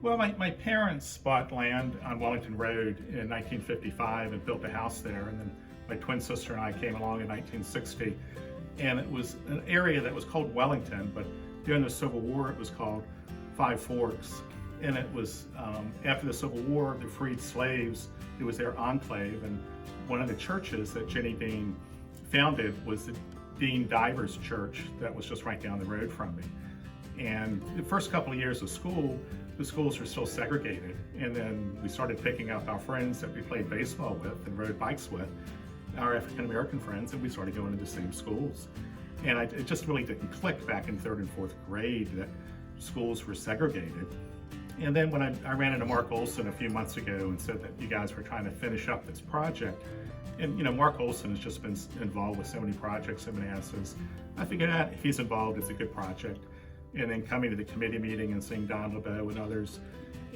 Well, my parents bought land on Wellington Road in 1955 and built a house there. And then my twin sister and I came along in 1960. And it was an area that was called Wellington, but during the Civil War, it was called Five Forks. And it was, after the Civil War, the freed slaves, it was their enclave. And one of the churches that Jennie Dean founded was the Dean Divers Church that was just right down the road from me. And the first couple of years of school, the schools were still segregated. And then we started picking up our friends that we played baseball with and rode bikes with, our African-American friends, and we started going to the same schools. And it just really didn't click back in 3rd and 4th grade that schools were segregated. And then when I ran into Mark Olson a few months ago and said that you guys were trying to finish up this project, and Mark Olson has just been involved with so many projects in Manassas, I figured out if he's involved, it's a good project. And then coming to the committee meeting and seeing Don LeBeau and others.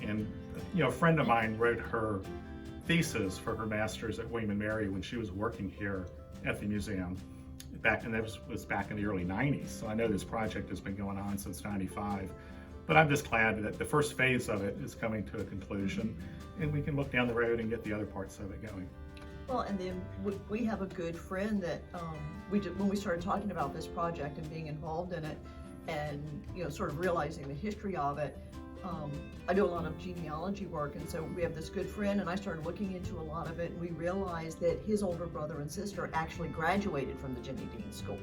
And a friend of mine wrote her thesis for her master's at William & Mary when she was working here at the museum. And that was back in the early 90s. So I know this project has been going on since 95. But I'm just glad that the first phase of it is coming to a conclusion and we can look down the road and get the other parts of it going. Well, and then we have a good friend that when we started talking about this project and being involved in it, and sort of realizing the history of it, I do a lot of genealogy work, and so we have this good friend, and I started looking into a lot of it, and we realized that his older brother and sister actually graduated from the Jennie Dean School.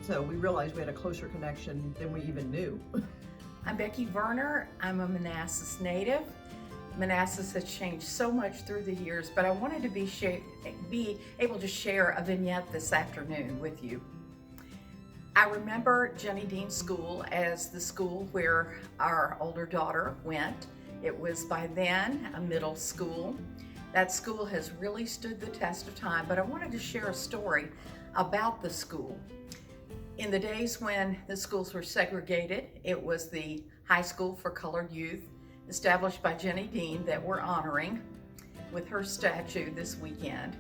So we realized we had a closer connection than we even knew. I'm Becky Verner. I'm a Manassas native. Manassas has changed so much through the years, but I wanted to be able to share a vignette this afternoon with you. I remember Jennie Dean School as the school where our older daughter went. It was by then a middle school. That school has really stood the test of time, but I wanted to share a story about the school. In the days when the schools were segregated, it was the high school for colored youth established by Jennie Dean that we're honoring with her statue this weekend.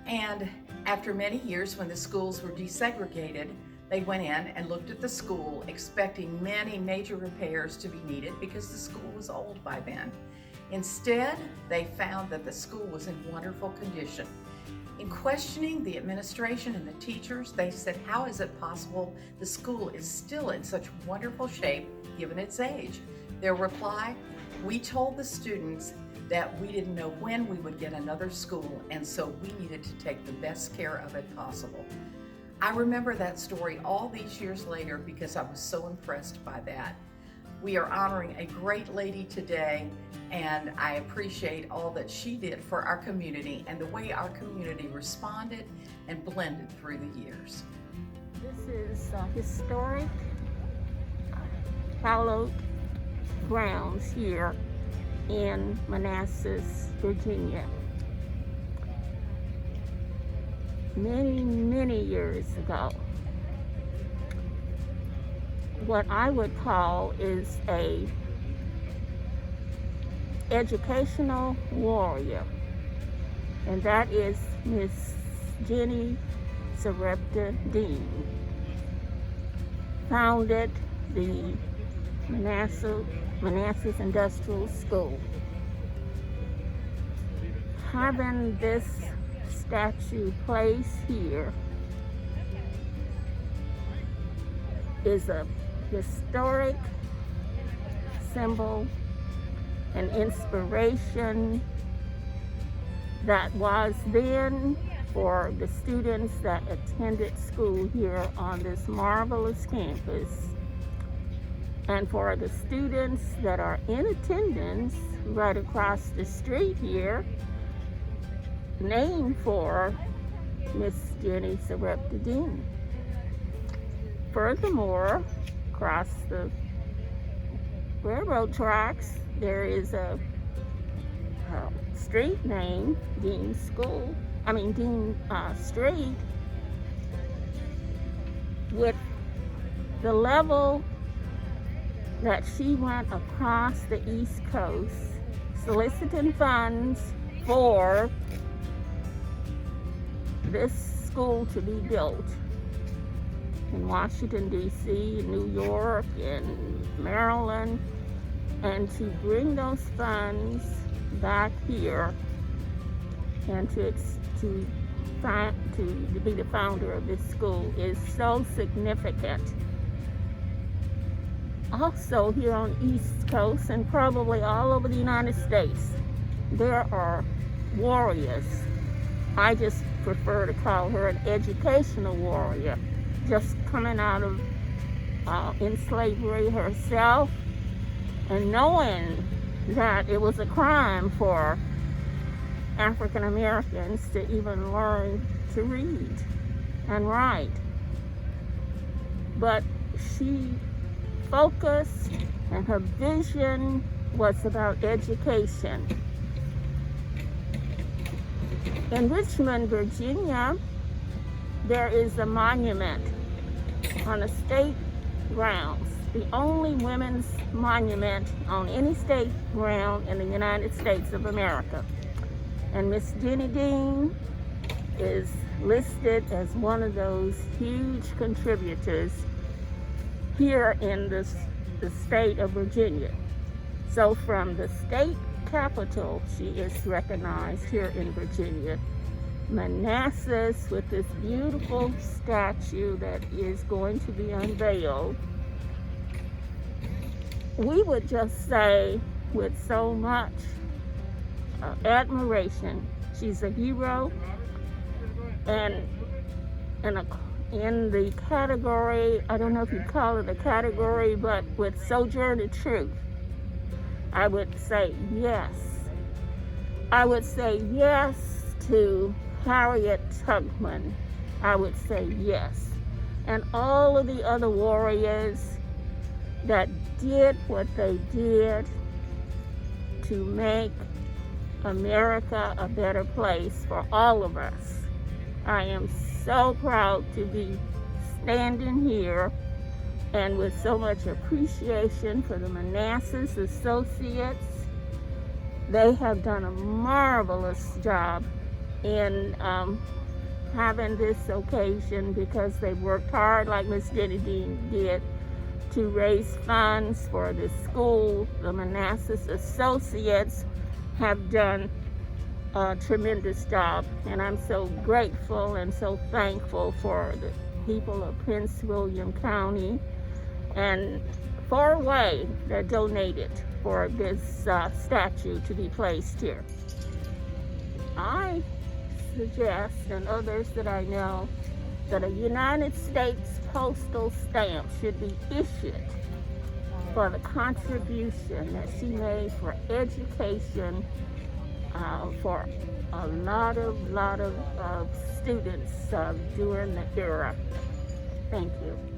And after many years when the schools were desegregated, they went in and looked at the school expecting many major repairs to be needed because the school was old by then. Instead, they found that the school was in wonderful condition. In questioning the administration and the teachers, they said, how is it possible the school is still in such wonderful shape given its age? Their reply, we told the students that we didn't know when we would get another school, and so we needed to take the best care of it possible. I remember that story all these years later because I was so impressed by that. We are honoring a great lady today, and I appreciate all that she did for our community and the way our community responded and blended through the years. This is historic hallowed grounds here in Manassas, Virginia. Many years ago, what I would call is a educational warrior, and that is Miss Jennie Dean, founded the Manassas Industrial School. Having this statue placed here is a historic symbol and inspiration that was then for the students that attended school here on this marvelous campus, and for the students that are in attendance right across the street here, named for Miss Jennie Dean. Furthermore, across the railroad tracks, there is a street named Dean Street, with the level that she went across the East Coast soliciting funds for this school to be built in Washington, D.C., New York, and Maryland, And to bring those funds back here and to be the founder of this school is so significant. Also, here on the East Coast and probably all over the United States, there are warriors. I just prefer to call her an educational warrior, just coming out of in slavery herself and knowing that it was a crime for African Americans to even learn to read and write. But she focused, and her vision was about education. In Richmond, Virginia, there is a monument on the state grounds, the only women's monument on any state ground in the United States of America. And Miss Jennie Dean is listed as one of those huge contributors here in the state of Virginia. So from the state capital, she is recognized here in Virginia. Manassas, with this beautiful statue that is going to be unveiled, we would just say with so much admiration, she's a hero. And in the category, I don't know if you call it a category, but with Sojourner Truth, I would say yes. I would say yes to Harriet Tubman. I would say yes. And all of the other warriors that did what they did to make America a better place for all of us. I am so proud to be standing here and with so much appreciation for the Manassas Associates. They have done a marvelous job in having this occasion, because they worked hard, like Miss Jennie Dean did, to raise funds for the school. The Manassas Associates have done a tremendous job, and I'm so grateful and so thankful for the people of Prince William County and far away that donated for this statue to be placed here. I suggest, and others that I know, that a United States postal stamp should be issued for the contribution that she made for education for a lot of students during the era. Thank you.